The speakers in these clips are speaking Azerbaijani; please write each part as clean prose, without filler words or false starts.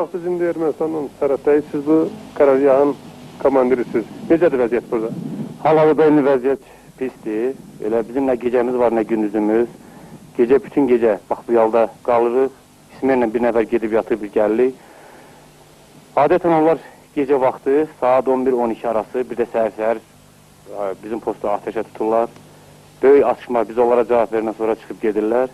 Bax, biz indi Ermənistanla sərhəddəyik, siz bu qərargahın komandirisiz. Necədir vəziyyət burada? Hal-hazırda indi vəziyyət pisdir. Elə bizim nə gecəmiz var, nə gündüzümüz. Gecə, bütün gecə, bax bu yolda qalırıq. İsmerlə bir nəfər gedib yatıb biz gəlirik. Adətən onlar gecə vaxtı saat 11-12 arası, bir də səhər-səhər bizim posta ateşə tuturlar. Böyük atışma, biz onlara cavab verəndən sonra çıxıb gedirlər.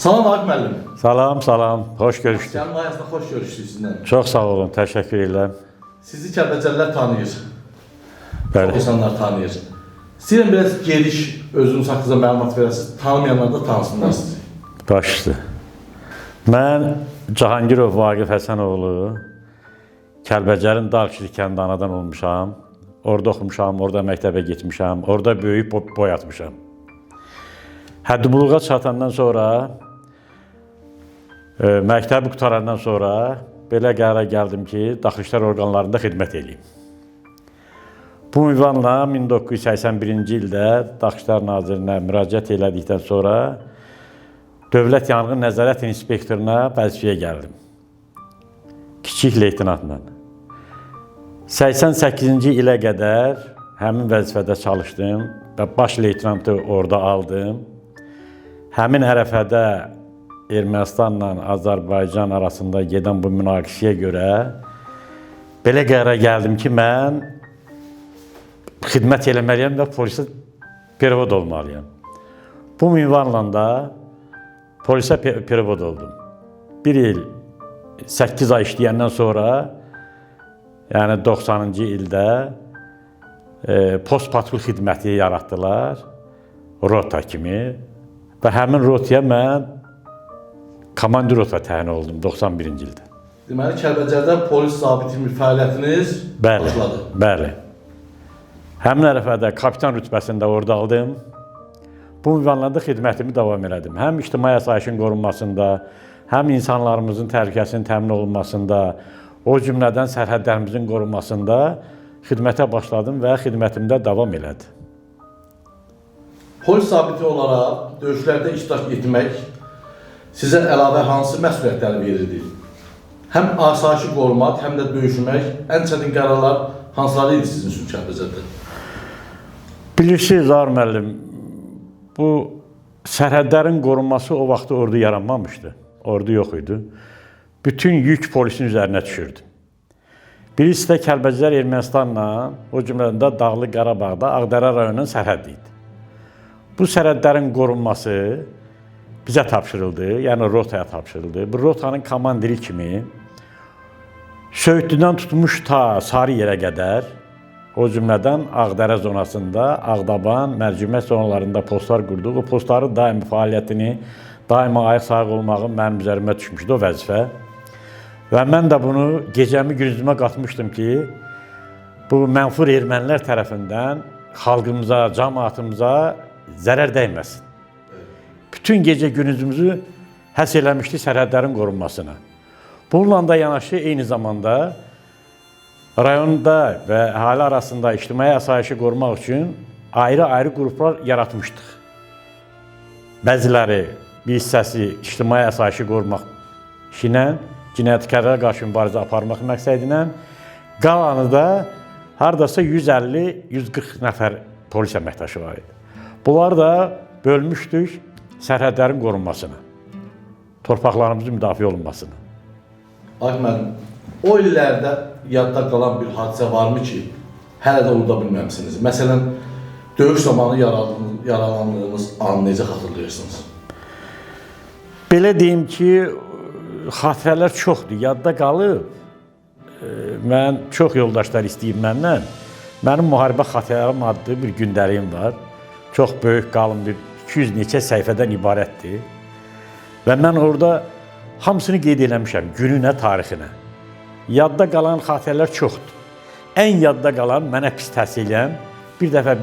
Salam Arif müəllim. Salam, salam. Xoş görüşdük. Sənin ayəsində xoş görüşdük sizinlə. Çox sağ olun, təşəkkür edirəm. Sizi Kəlbəcərlər tanıyır. Bəli. Çox insanlar tanıyır. Sizin biraz geniş özünüz haqqında məlumat verəsiniz. Tanımayanlar da tanısınlar sizi. Başdır. Mən Cahangirov Vaqif Həsənoğlu, Kəlbəcərin Dağçilik kəndi anadan olmuşam. Orada oxumuşam, orada məktəbə getmişəm, orada böyük boy atmışam. Həddibuluğa çatandan sonra, məktəbi qutarandan sonra belə qərara gəldim ki, daxili işlər orqanlarında xidmət edeyim. Bu ünvanla 1981-ci ildə Daxili İşlər Nazirinə müraciət elədikdən sonra Dövlət Yanğın Nəzarət İnspektoruna vəzifəyə gəldim. Kiçik leytenantla. 88-ci ilə qədər həmin vəzifədə çalışdım və baş leytenantı orada aldım. Həmin ərəfədə Ermənistanla Azərbaycan arasında gedən bu münaqişəyə görə belə qərara gəldim ki, mən xidmət eləməliyəm və polisə perevod olmalıyam. Bu ünvanla da polisə perevod oldum. Bir il 8 ay işləyəndən sonra, yəni 90-cı ildə post patrul xidməti yaratdılar, rota kimi. Və həmin rotaya mən komandir rota təyin oldum 91-ci ildə. Deməli, Kəlbəcərdə polis zabiti fəaliyyətiniz başladı. Bəli. Həmin ərəfədə kapitan rütbəsində orada aldım. Bu ünvanla da xidmətimi davam elədim. Həm ictimai asayişin qorunmasında, həm insanlarımızın təhlükəsinin təmin olunmasında, o cümlədən sərhədlərimizin qorunmasında xidmətə başladım və xidmətimdə davam elədim. Polis zabiti olaraq döyüşlərdə iştirak etmək sizə əlavə hansı məsuliyyətləri verirdi? Həm asayişi qorumaq, həm də döyüşmək, ən çətin qərarlar hansıları idi sizin üçün Kəlbəcərdə? Bilirsiniz, Ar müəllim, bu sərhədlərin qorunması o vaxtı ordu yaranmamışdı. Ordu yox idi. Bütün yük polisin üzərinə düşürdü. Birisi də Kəlbəcər Ermənistanla, o cümlədən də Dağlı Qarabağda Ağdərə rayonunun sərhəddi idi. Bu sərhədlərin qorunması bizə tapşırıldı, yəni rotaya tapşırıldı. Bu rotanın komandiri kimi Söğütlüdən tutmuş ta Sarıyerə qədər, o cümlədən Ağdərə zonasında, Ağdaban, Mərcimət zonalarında postlar qurduq. O postların daimi fəaliyyətini, daima ayıq sayıq olmağın mənim üzərimə düşmüşdü o vəzifə. Və mən də bunu gecəmi gündüzümə qatmışdım ki, bu mənfur ermənilər tərəfindən xalqımıza, cəmaatımıza zərər dəyməsin. Bütün gecə gündüzümüzü həsr eləmişdi sərhədlərin qorunmasına. Bununla da yanaşı eyni zamanda rayonda və əhali arasında ictimai asayişi qorumaq üçün ayrı-ayrı qruplar yaratmışdıq. Bəziləri bir hissəsi ictimai asayişi qorumaq işi ilə, cinayətkarlara qarşı mübarizə aparmaq məqsədi ilə, qalanı da hardasa 150-140 nəfər polis əməkdaşı var idi. Bunlar da bölmüşdük sərhədlərin qorunmasına, torpaqlarımızın müdafiə olunmasına. Arif müəllim, o illərdə yadda qalan bir hadisə varmı ki, hələ də unuda bilməmişsiniz? Məsələn, döyüş zamanı yaralandığınız anı necə xatırlayırsınız? Belə deyim ki, xatirələr çoxdur, yadda qalıb. Mən çox yoldaşlar istəyib məndən. Mənim müharibə xatirələrim adlı bir gündəliyim var. Çox böyük, qalın bir 200 neçə səhifədən ibarətdir. Və mən orada hamısını qeyd eləmişəm, gününə, tarixinə. Yadda qalan xatirələr çoxdur. Ən yadda qalan mənə pis təsir edən bir dəfə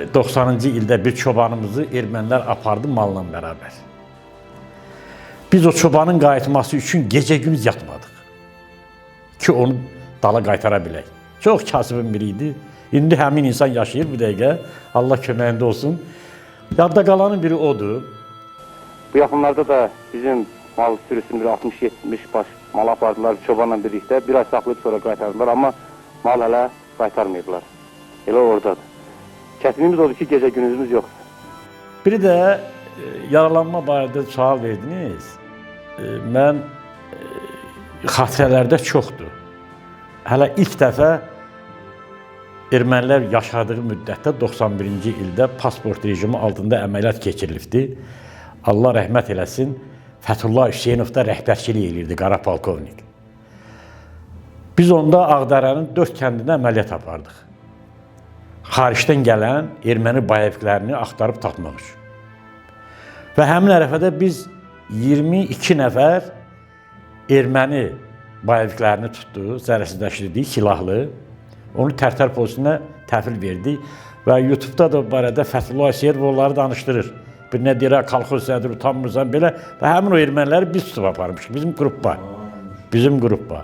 90-cı ildə bir çobanımızı ermənilər apardı malla bərabər. Biz o çobanın qayıtması üçün gecə-gündüz yatmadıq ki, onu dala qaytara bilək. Çox kasıbın biri idi. İndi həmin insan yaşayır bu dəqiqə. Allah köməyində olsun. Yadda qalanın biri odur. Bu yaxınlarda da bizim mal sürüsünün 60-70 baş mal apardılar çobanla birlikdə. Bir ay saxlayıb sonra qaytardılar, amma mal hələ qaytarmayıblar. Elə oradadır. Kəsmimiz odur ki, gecə gündüzümüz yoxdur. Biri də yaralanma barədə sual verdiniz. Mən xatirələrdə çoxdur. Hələ ilk dəfə ermənilər yaşadığı müddətdə 91-ci ildə pasport rejimi altında əməliyyat keçirilibdi. Allah rəhmət eləsin, Fəthullah Hüseynov da rəhbərçilik edirdi, qara polkovnik. Biz onda Ağdərənin 4 kəndində əməliyyat apardıq. Xaricdən gələn erməni bayeviklərini axtarıb tapmaq üçün. Və həmin ərəfədə biz 22 nəfər erməni bayeviklərini tutduq, zərərsizləşdirdik, silahlı. Onu Tərtər polisinə təhvil verdik və YouTube-da da barədə Fəthullah Hüseynov onları danışdırır. Bir nə deyirək, kolxoz sədri utanmırsan belə və həmin o erməniləri biz tutub aparmışıq, bizim qruppa.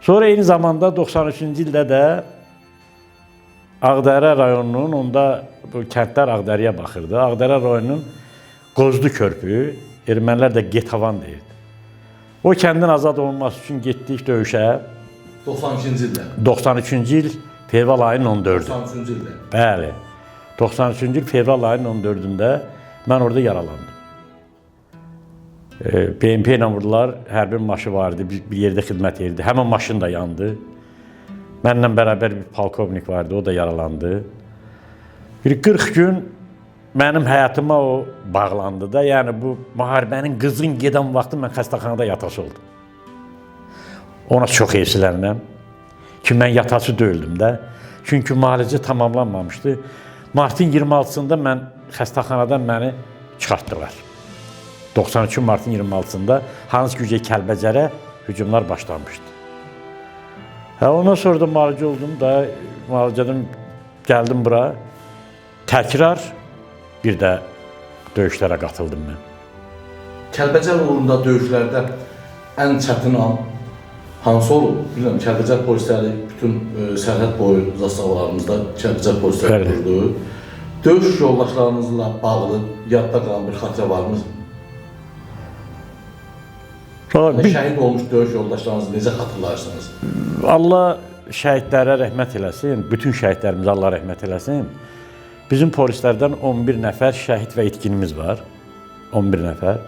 Sonra eyni zamanda 93-cü ildə də Ağdərə rayonunun, onda bu kəndlər Ağdərəyə baxırdı. Ağdərə rayonunun Qozlu körpü, ermənilər də Getavan deyirdi. O kəndin azad olunması üçün getdik döyüşə. 92-ci ildə. 93-cü il fevral ayının 14-ü. 93-cü ildə. Bəli. 93-cü il fevral ayının 14-ündə mən orada yaralandım. BMP ilə vurdular, hərbi maşı vardı, bir yerdə xidmət edirdi. Həmin maşın da yandı. Mənlə bərabər bir polkovnik vardı, o da yaralandı. Bir 40 gün mənim həyatıma o bağlandı da, yəni bu müharibənin qızğın gedən vaxtı mən xəstəxanada yatası oldum. Ona çox heyfsilənirəm ki, mən yatası deyildim də. Çünki müalicə tamamlanmamışdı. Martın 26-sında mən xəstəxanadan məni çıxartdılar. 93 martın 26-sında Hans Gücə Kəlbəcərə hücumlar başlanmışdı. Ondan sonra da müalicə oldum da, müalicədən gəldim bura. Təkrar bir də döyüşlərə qatıldım mən. Kəlbəcər uğrunda döyüşlərdə ən çətin an hansı olub? Bilmirəm, Kəlbəcər polisləri bütün sərhəd boyu zastavalarımızda Kəlbəcər polisləri durdu. Döyüş yoldaşlarınızla bağlı yadda qalan bir xatirə varmı? Şəhid olmuş döyüş yoldaşlarınızı necə xatırlarsınız? Allah şəhidlərə rəhmət eləsin, bütün şəhidlərimizə Allah rəhmət eləsin. Bizim polislərdən 11 nəfər şəhid və itkinimiz var. 11 nəfər.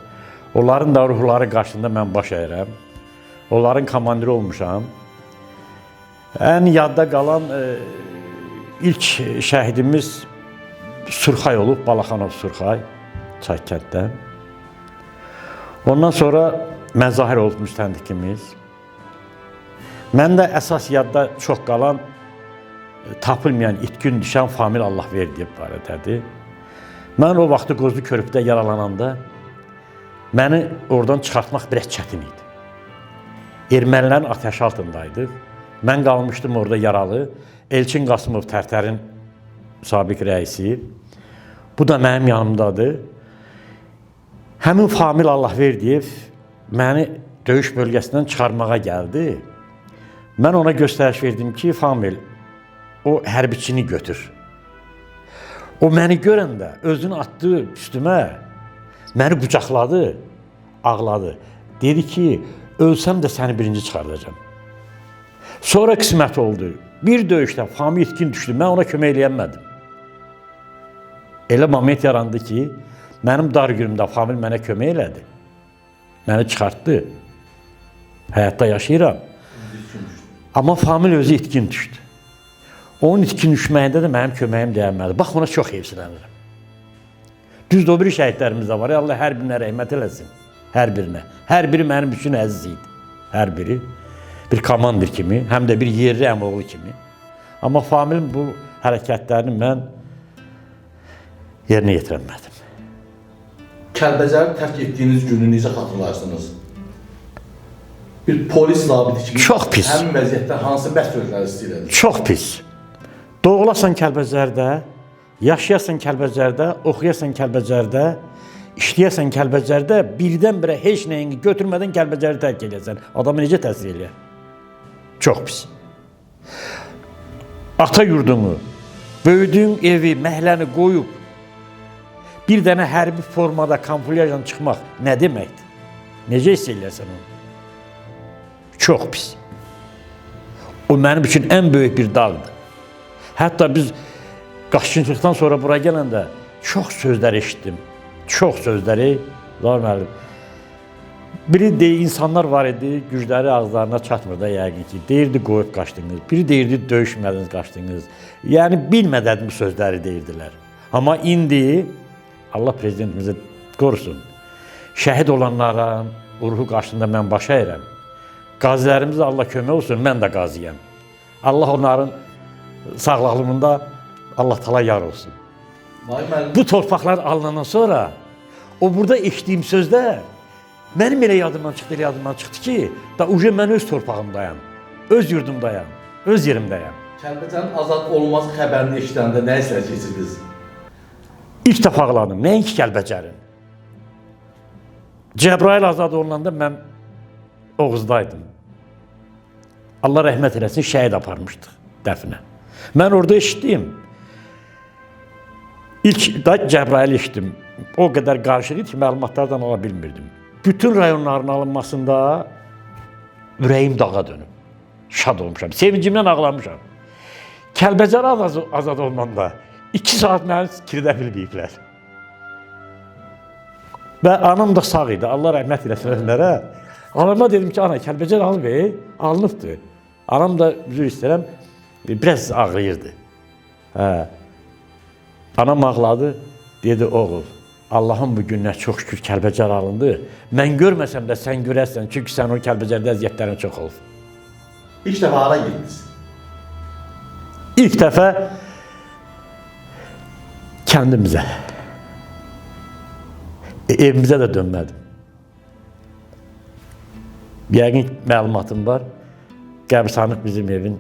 Onların da ruhları qarşısında mən baş əyirəm. Onların komandiri olmuşam. Ən yadda qalan ilk şəhidimiz Surxay olub, Balaxanov Surxay, Çaykənddən. Ondan sonra Məzahir olub müstəndikimiz. Mən də əsas yadda çox qalan, tapılmayan, itkin düşən Famil Allahverdiyev barədədir. Mən o vaxtı Qozlu körpüdə yaralananda məni oradan çıxartmaq biraz çətin idi. Ermənilərin ateş altındaydıq. Mən qalmışdım orada yaralı. Elçin Qasımov Tərtərin sabiq rəisi. Bu da mənim yanımdadır. Həmin Famil Allahverdiyev məni döyüş bölgəsindən çıxarmağa gəldi. Mən ona göstəriş verdim ki, Famil, o hərbiçini götür. O məni görəndə özünü atdı üstümə, məni qucaqladı, ağladı. Dedi ki, ölsəm də səni birinci çıxardacağam. Sonra qismət oldu. Bir döyüşdə Famil itkin düşdü, mən ona kömək eləyəmədim. Elə moment yarandı ki, mənim dar günümdə Famil mənə kömək elədi. Məni çıxartdı. Həyatda yaşayıram. Amma Famil özü itkin düşdü. Onun itkin düşməyində də mənim köməyim dəyənmədi. Bax, ona çox heyfsilənirəm. Düzdür, o biri şəhidlərimiz də var. Allah hər birinə rəhmət eləsin. Hər birinə. Hər biri mənim üçün əziz idi. Hər biri. Bir komandir kimi, həm də bir yerli əmoğlu kimi. Amma familin bu hərəkətlərini mən yerinə yetirəmədim. Kəlbəcəri tərk etdiyiniz günü necə xatırlarsınız? Bir polis zabiti kimi Çox pis. həmin vəziyyətdə hansı məsuliyyətləri istəyirdiniz? Çox pis. Doğulasan Kəlbəcərdə, yaşayasan Kəlbəcərdə, oxuyasan Kəlbəcərdə, işləyəsən Kəlbəcərdə, birdən-birə heç nəyini götürmədən Kəlbəcəri tərk edəsən. Adamı necə təsir eləyər? Çox pis. Ata yurdunu, böyüdüyün evi, məhləni qoyub, bir dənə hərbi formada kamuflajla çıxmaq nə deməkdir? Necə hiss eləyərsən onu? Çox pis. O mənim üçün ən böyük bir dağdır. Hətta biz qaçqınçılıqdan sonra bura gələndə çox sözlər eşitdim. Çox sözləri, Zaur müəllim. Biri insanlar var idi, gücləri ağızlarına çatmır da yəqin ki. Deyirdi qoyub qaçdınız, biri deyirdi döyüşmədiniz, qaçdınız. Yəni bilmədən bu sözləri deyirdilər. Amma indi Allah prezidentimizi qorusun. Şəhid olanlara ruhu qarşısında mən baş əyirəm. Qazilərimizə Allah kömək olsun, mən də qaziyəm. Allah onların sağlamlığında Allah tala yar olsun. Bu torpaqlar alınandan sonra o burada eşitdiyim sözlər mənim elə yadımdan çıxdı ki, da uje mən öz torpağımdayam, öz yurdumdayam, öz yerimdəyam. Kəlbəcərin azad olmaz xəbərini eşidəndə nə hisslər keçirdiniz? İlk dəfə ağladım, nəinki Kəlbəcərin. Cəbrayıl azad olunanda mən Oğuzdaydım. Allah rəhmət eləsin, şəhid aparmışdıq dəfinə. Mən orada eşitdim. İlk da Cəbrayıl eşitdim. O qədər qarışıq idi ki, məlumatlardan ala bilmirdim. Bütün rayonların alınmasında ürəyim dağa dönüb. Şad olmuşam, sevincimdən ağlamışam. Kəlbəcər azad olmanda 2 saat məni kirdə bilməyiblər. Və anam da sağ idi, Allah rəhmət eləsin önlərə. Anama dedim ki, ana Kəlbəcər alınıbdır. Anam da üzr istəyirəm, biraz ağrıyırdı. Anam ağladı, dedi oğul, Allahın bu gününə çox şükür Kəlbəcər alındı. Mən görməsəm də sən görərsən, çünki sən o Kəlbəcərdə əziyyətlərin çox olub. İlk dəfə hara gittiniz? İlk dəfə kəndimizə. Evimizə də dönmədim. Yəqin məlumatım var, qəbristanlıq bizim evin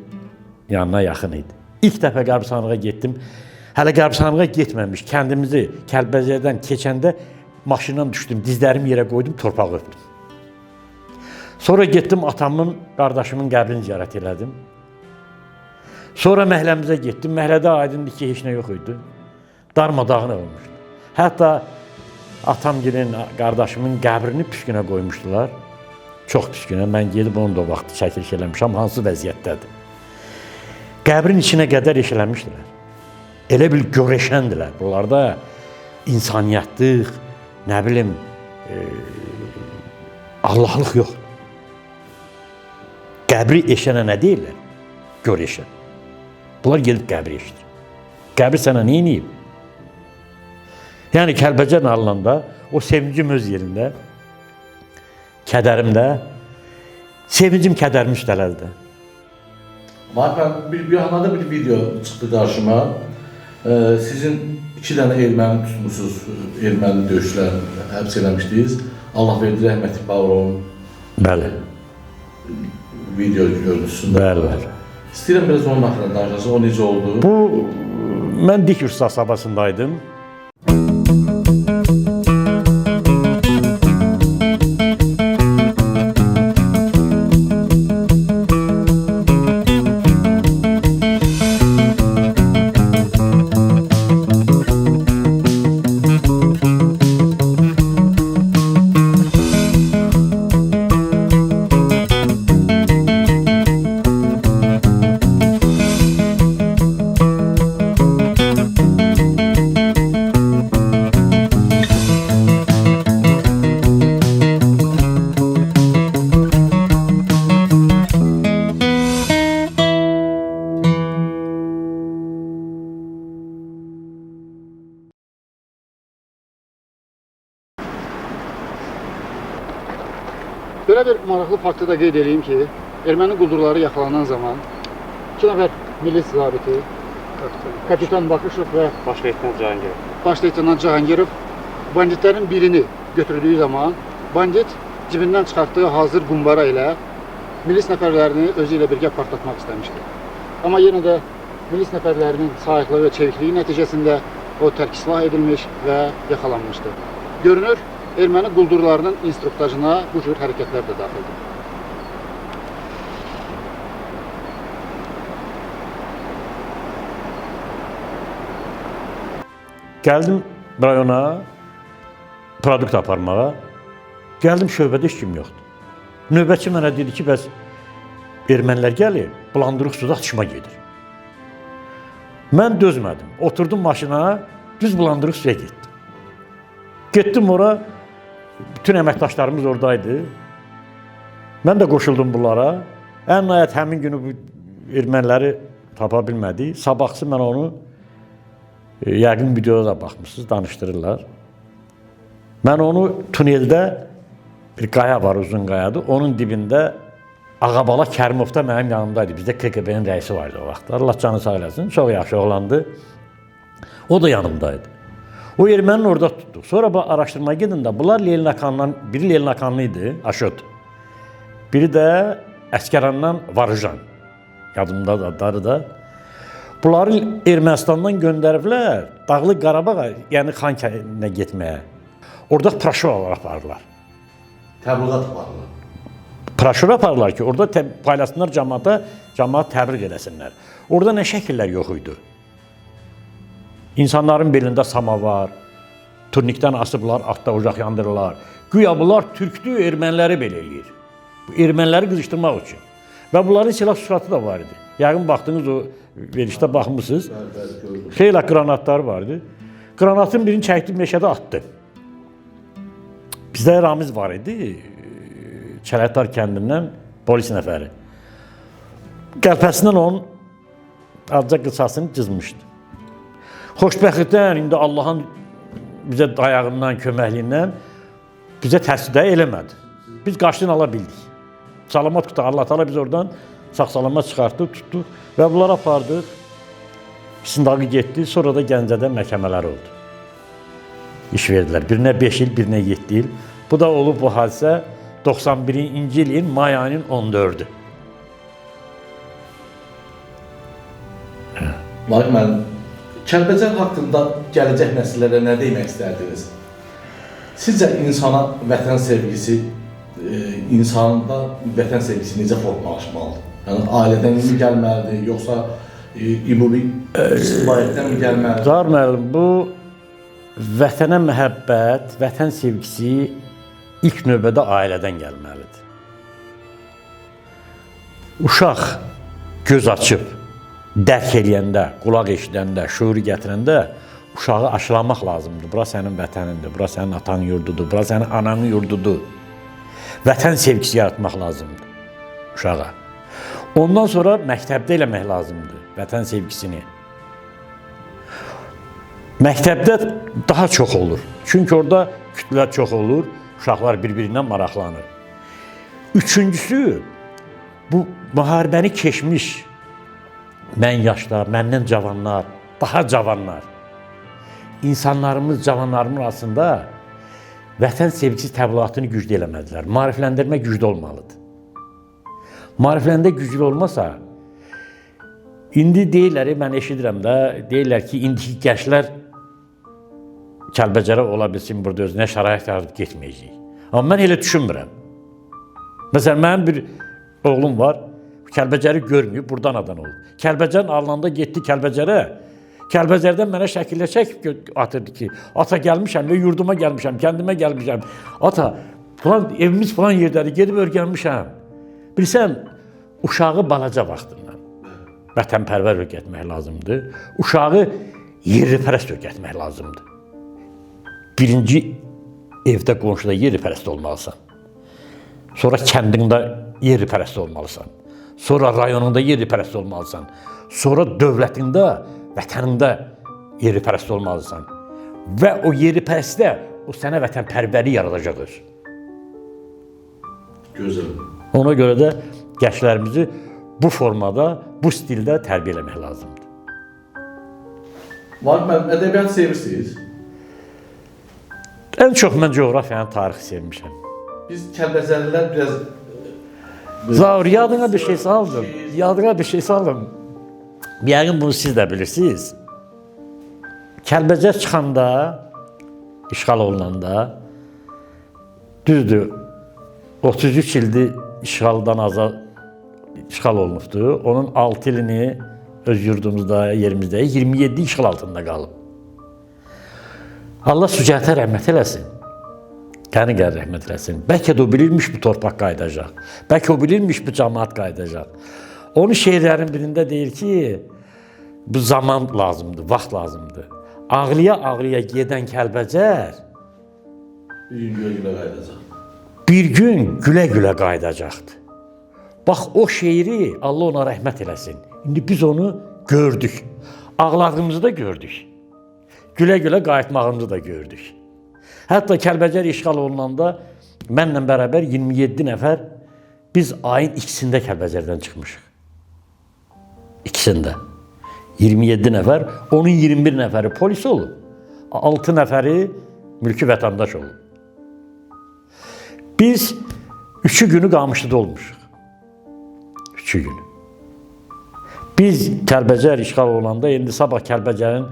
yanına yaxın idi. İlk dəfə qəbristanlığa getdim. Hələ qəbristanlığa getməmiş, kəndimizi Kəlbəcərdən keçəndə maşından düşdüm, dizlərimi yerə qoydum, torpağı öpdüm. Sonra getdim, atamın, qardaşımın qəbrini ziyarət elədim. Sonra məhəlləmizə getdim, məhəllədə aydındır ki, heç nə yox idi. Darmadağın olmuşdu. Hətta atamgilin, qardaşımın qəbrini püskünə qoymuşdular. Çox püskünə, mən gedib onu da o vaxt çəkiliş eləmişəm, hansı vəziyyətdədir. Qəbrin içinə qədər eşələmişdilər. Elə bil görəşəndilər. Bunlarda insaniyyətlıq, nə bilim, Allahlıq yox. Qəbri eşənə nə deyirlər? Görəşən. Bunlar gedib qəbri eşidir. Qəbri sənə nə eləyib? Yəni Kəlbəcər alınanda o sevincim öz yerində, kədərimdə, sevincim kədərimi üstələdi. Mən bir anada bir video çıxdı qarşıma. Sizin 2 dənə erməni tutmuşsunuz, erməni döyüşlər həbs eləmişdiniz. Allah verdi rəhməti Bağırovun Bəli. Video görmüşsünüz. Bəli. İstəyirəm biraz onun haqqında danışasınız, o necə oldu? Mən dik Usta sabasındaydım. Belə bir maraqlı faktı da qeyd edeyim ki, erməni quldurları yaxalanan zaman 2 nəfər milis zabiti, kapitan Bakışov və Baş leytenant Cahangirov. baş leytenant Cahangirov banditlərin birini götürdüyü zaman bandit cibindən çıxartdığı hazır qumbara ilə milis nəfərlərini özü ilə birgə partlatmaq istəmişdi. Amma yenə də milis nəfərlərinin sayıqlığı və çevikliyi nəticəsində o tərk silah edilmiş və yaxalanmışdı. Görünür, erməni quldurlarının instruktajına bu cür hərəkətlər də daxildir. Gəldim rayona, produkt aparmağa. Gəldim şöbədə heç kim yoxdur. Növbətçi mənə dedi ki, bəs ermənilər gəlir, bulandırıq suda atışma gedir. Mən dözmədim. Oturdum maşına, düz bulandırıq suya getdim. Getdim ora, bütün əməkdaşlarımız oradaydı. Mən də qoşuldum bunlara. Ən nəhayət həmin günü bu erməniləri tapa bilmədik. Sabahsı mən onu yəqin videoda da baxmışsınız, danışdırırlar. Mən onu tuneldə bir qaya var, uzun qayadır. Onun dibində Ağabala Kərimov da mənim yanımdaydı. Bizdə KGB-nin rəisi vardı o vaxt. Allah canı sağ eləsin. Çox yaxşı oğlandı. O da yanımdaydı. O erməni orada tutduq. Sonra bu araşdırmaya gedin də bunlar Leninakhandan, biri Leninakhanlı idi, Aşot. Biri də Əskərandan Varujan. Yadımda da adları da. Bunları Ermənistandan göndəriblər Dağlıq Qarabağa, yəni Xankəndinə getməyə. Orada praşor aparırlar. Təbliğat aparırlar. Praşor aparırlar ki, orada paylasınlar cəmaata, cəmaat təbliğ eləsinlər. Orada nə şəkillər yox idi. İnsanların belində samavar, turnikdən asıblar, atda ocaq yandırırlar. Güya bunlar türkdür, erməniləri belə eləyir. Erməniləri qızışdırmaq üçün. Və bunların silah suratı da var idi. Yəqin baxdınız o verişdə baxmışsınız. Xeyli qranatları vardı. Qranatın birini çəkdi, meşədə atdı. Bizdə Ramiz var idi, Çələtar kəndindən polis nəfəri. Qəlpəsindən onun azca qısasını cızmışdı. Xoşbəxtlikdən, indi Allahın bizə dayağından, köməkliyindən bizə təsdiq eləmədi. Biz qaçdın ala bildik. Salamat qutu Allah Taala biz oradan sağ-salamat çıxartdıq, tutduq və bunları apardıq. İstindağı getdi, sonra da Gəncədə məhkəmələr oldu. İş verdilər. Birinə 5 il, birinə 7 il. Bu da olub bu hadisə 91-ci ilin may ayının 14-ü. Lakin müəllim, Kəlbəcər haqqında gələcək nəsillərə nə demək istərdiniz? Sizcə insana vətən sevgisi, insanda vətən sevgisi necə formalaşmalıdır? Yəni ailədən mi gəlməlidir, yoxsa ümumi ictimaiyyətdən mi gəlməlidir? Zahir müəllim, bu vətənə məhəbbət, vətən sevgisi ilk növbədə ailədən gəlməlidir. Uşaq göz açıb, dərk eləyəndə, qulaq eşidəndə, şuuru gətirəndə uşağı aşılamaq lazımdır. Bura sənin vətənindir, bura sənin atan yurdudur, bura sənin ananın yurdudur. Vətən sevgisi yaratmaq lazımdır uşağa. Ondan sonra məktəbdə eləmək lazımdır vətən sevgisini. Məktəbdə daha çox olur. Çünki orada kütlələr çox olur, uşaqlar bir-birindən maraqlanır. Üçüncüsü, bu müharibəni keçmiş mən yaşlar, məndən cavanlar, daha cavanlar, insanlarımız, cavanlarımız arasında vətən sevgisi təbliğatını güclü eləmədilər. Maarifləndirmə güclü olmalıdır. Maarifləndirmə güclü olmasa, indi deyirlər, mən eşidirəm də, deyirlər ki, indiki gənclər Kəlbəcərə ola bilsin, burada özünə şərait yaradıb getməyəcək. Amma mən elə düşünmürəm. Məsələn, mənim bir oğlum var, Kəlbəcəri görməyib, buradan adan oldu. Kəlbəcərin alanda getdi Kəlbəcərə, Kəlbəcərdən mənə şəkillə çəkib atırdı ki, ata gəlmişəm və yurduma gəlmişəm, kəndimə gəlmişəm. Ata, falan, evimiz falan yerdədir, gedib örgənmişəm. Bilsən, uşağı balaca vaxtından vətənpərvər öyrətmək lazımdır. Uşağı yerlipərəst öyrətmək lazımdır. Birinci evdə, qonşuda yerlipərəst olmalısan. Sonra kəndində yerlipərəst olmalısan. Sonra rayonunda yerlipərəst olmalısan. Sonra dövlətində, vətənində yerlipərəst olmalısan. Və o yerlipərəstdə o sənə vətənpərvəri yaradacaq öz. Gözəl. Ona görə də gənclərimizi bu formada, bu stildə tərbiyə eləmək lazımdır. Vaqif müəllim, ədəbiyyat sevirsiniz? Ən çox mən coğrafiyanı, tarixi sevmişəm. Biz Kəlbəcərlilər biraz... Zaur, yadına bir şey saldım. Yadına bir şey saldım. Yəqin bunu siz də bilirsiniz. Kəlbəcər çıxanda, işğal olunanda, düzdür, 33 ildir işğaldan azad işğal olunubdur. Onun 6 ilini öz yurdumuzda, yerimizdə 27 işğal altında qalıb. Allah sücətə rəhmət eləsin. Qəni qər rəhmət eləsin. Bəlkə də o bilirmiş bu torpaq qayıdacaq. Bəlkə o bilirmiş bu cəmaat qayıdacaq. Onun şeirlərin birində deyir ki, bu zaman lazımdır, vaxt lazımdır. Ağlıya gedən Kəlbəcər Bir gün gülə-gülə qayıdacaq. bir gün gülə-gülə qayıdacaqdır. Bax, o şeiri Allah ona rəhmət eləsin. İndi biz onu gördük. Ağladığımızı da gördük. Gülə-gülə qayıtmağımızı da gördük. Hətta Kəlbəcər işğal olunanda mənlə bərabər 27 nəfər biz ayın ikisində Kəlbəcərdən çıxmışıq. İkisində. 27 nəfər, onun 21 nəfəri polis olub. 6 nəfəri mülki vətəndaş olub. Biz 3 günü Qamışlıda olmuşuq. 3 günü. Biz Kəlbəcər işğal olanda, indi sabah Kəlbəcərin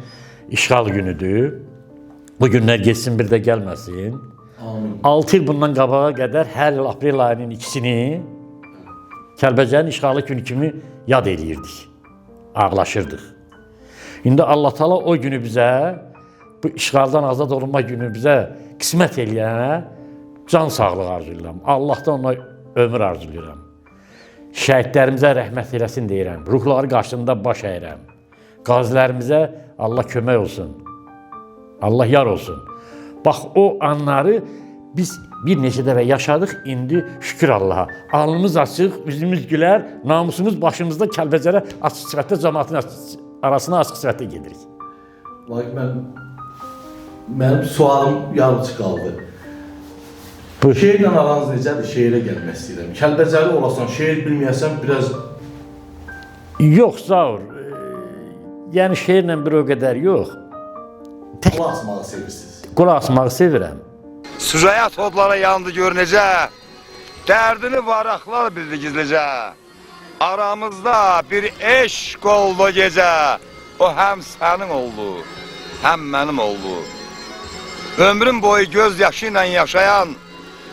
işğal günüdür. Bu günlər geçsin, bir də gəlməsin. Amin. 6 il bundan qabağa qədər hər il aprel ayının ikisini Kəlbəcərin işğalı günü kimi yad eləyirdik. Ağlaşırdıq. İndi Allah Taala o günü bizə, bu işğaldan azad olunma günü bizə qismət eləyənə can sağlığı arzulayıram. Allahdan ona ömür arzulayıram. Şəhidlərimizə rəhmət eləsin deyirəm. Ruhları qarşısında baş əyirəm. Qazilərimizə Allah kömək olsun. Allah yar olsun. Bax, o anları biz bir neçə dəfə yaşadıq, indi şükür Allaha. Alnımız açıq, üzümüz gülər, namusumuz başımızda Kəlbəcərə açıq sifətdə, cəmaatın arasına açıq sifətdə gedirik. Vaqif müəllim, mənim sualım yarıçı qaldı. Buyur. Şeirlə aranız necədir? Şeirə gəlmək istəyirəm. Kəlbəcəri olasan, şeir bilməyəsən biraz... Yox, Zaur. Yəni şeirlə bir o qədər yox. Qulaq asmağı sevirsiniz. Qulaq asmağı sevirəm. Süzəyət odlara yandı gör necə, dərdini varaqlar bildi gizlicə. Aramızda bir eşq oldu gecə, o həm sənin oldu, həm mənim oldu. Ömrüm boyu göz yaşı ilə yaşayan,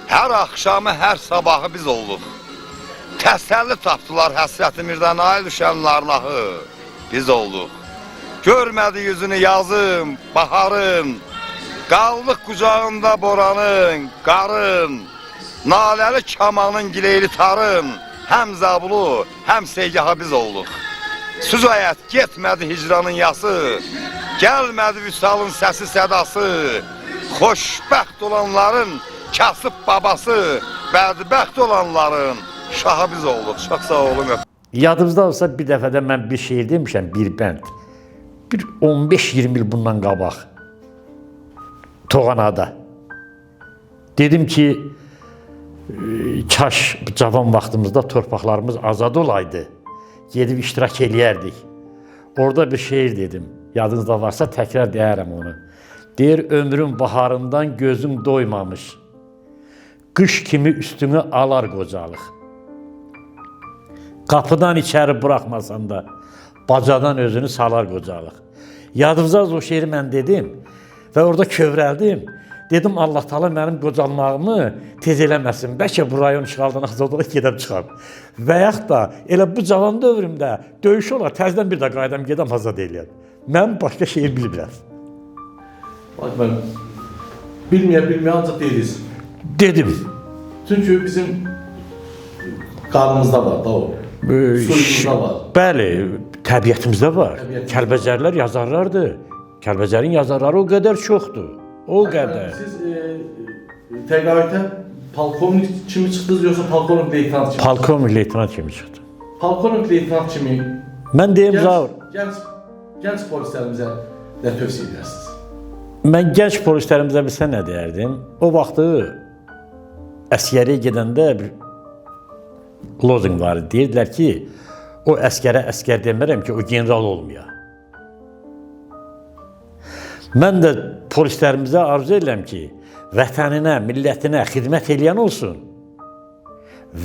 hər axşamı, hər sabahı biz olduq. Təsəlli tapdılar həsrətimizdən ay düşən narnahı, biz olduq. Görmədi yüzünü yazım, baharın, qaldıq qucağında boranın, qarın, naləli kamanın gileyli tarın, həm zabulu, həm seygaha biz olduq. Süzayət getmədi hicranın yası, gəlmədi vüsalın səsi sədası, xoşbəxt olanların kasıb babası, bədbəxt olanların şahı biz olduq. Çox sağ olun. Yadımızda olsa bir dəfədə mən bir şeir demişəm, bir bənd. Bir 15-20 il bundan qabaq. Toğanada. Dedim ki, kaş cavan vaxtımızda torpaqlarımız azad olaydı. Gedib iştirak eləyərdik. Orada bir şeir dedim. Yadınızda varsa təkrar deyərəm onu. Deyir, ömrün baharından gözüm doymamış. Qış kimi üstünü alar qocalıq. Qapıdan içəri buraxmasan da, bacadan özünü salar qocalıq. Yadınızda o şeiri mən dedim və orada kövrəldim. Dedim, Allah Taala mənim qocalmağımı tez eləməsin. Bəlkə bu rayon işğaldan azad olaraq gedəm çıxam. Və yaxud da elə bu cavan dövrümdə döyüş olar, təzdən bir də qaydam, gedəm azad eləyəm. Mən başqa şeir bilmirəm. Vaqif müəllim, bilməyə ancaq deyiriz. Dedim. Çünki bizim qanımızda var da o. Suyumuzda var. Bəli, təbiətimizdə var. Təbiətimizdə Kəlbəcərlər yazarlardır. Kəlbəcərin yazarları o qədər çoxdur. O qədər. Siz təqaütə polkovnik kimi çıxdınız, yoxsa polkovnik leytenant kimi? Polkovnik leytenant kimi çıxdı. Polkovnik leytenant kimi Mən deyim, Zaur, gənc polislərimizə nə tövsiyə edirsiniz? mən gənc polislərimizə bilsə nə deyərdim? O vaxtı əsgəriyə gedəndə bir lozunq var idi. Deyirdilər ki, o əskərə əskər demirəm ki, o general olmuyor. Mən də polislərimizə arzu edirəm ki, vətəninə, millətinə xidmət eləyən olsun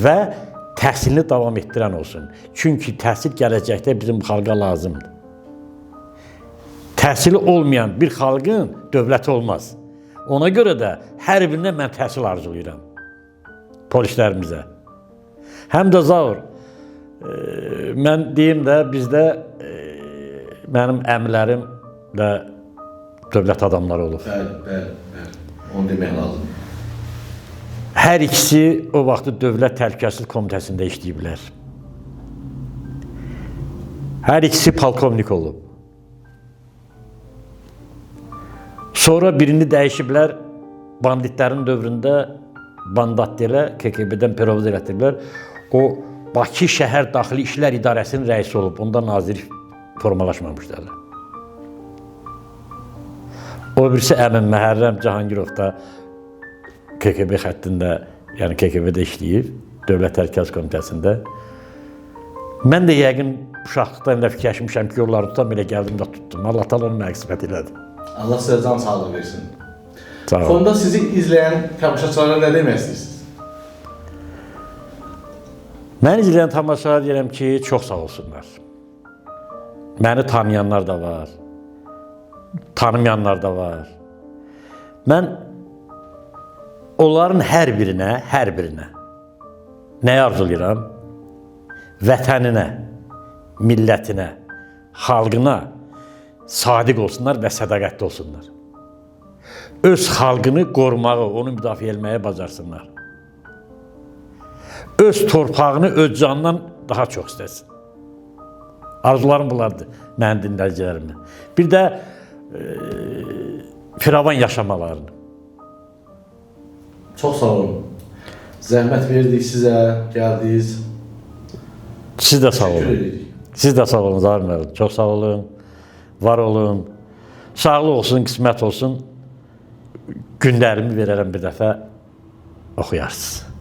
və təhsilini davam etdirən olsun. Çünki təhsil gələcəkdə bizim xalqa lazımdır. Təhsili olmayan bir xalqın dövləti olmaz. Ona görə də hər birinə mən təhsil arzulayıram polislərimizə. Həm də Zaur, mən deyim də, bizdə mənim əmlərim də dövlət adamları olub. Bəli. Onu demək lazım. Hər ikisi o vaxtı Dövlət Təhlükəsizlik Komitəsində işləyiblər. Hər ikisi polkovnik olub. Sonra birini dəyişiblər, banditlərin dövründə bandatlərə KGB-dən perovoz elətdiriblər. O, Bakı Şəhər Daxili İşlər İdarəsinin rəisi olub, onda nazir formalaşmamışlar. O birisi əmim Məhərrəm Cahangirov da KGB xəttində, yəni KGB-də işləyib, Dövlət Təhlükəsizlik Komitəsində. Mən də yəqin uşaqlıqdan da fikirləşmişəm ki, yolları tutam, elə gəldim də tutdum. Allah təala onu mənə qismət elədi. Allah sizə can sağlığı versin. Sağ olun. Fonda sizi izləyən tamaşaçılara nə demək istəyirsiniz? Məni izləyən tamaşaçılara deyirəm ki, çox sağ olsunlar. Məni tanıyanlar da var, tanımayanlar da var. Mən onların hər birinə nəyi arzulayıram? Vətəninə, millətinə, xalqına sadiq olsunlar və sədaqətli olsunlar. Öz xalqını qorumağı, onu müdafiə etməyə bacarsınlar. Öz torpağını öz canından daha çox istəsin. Arzularım bunlardır, mənim dinləyicilərimə. Bir də firavan yaşamalarını. Çox sağ olun. Zəhmət verdik sizə, gəldiniz. Siz də sağ Təşəkkür olun. edirik. Siz də sağ olun, Zahir müəllim. Çox sağ olun, var olun. Sağlıq olsun, qismət olsun. Günlərimi verərəm bir dəfə, oxuyarsınız.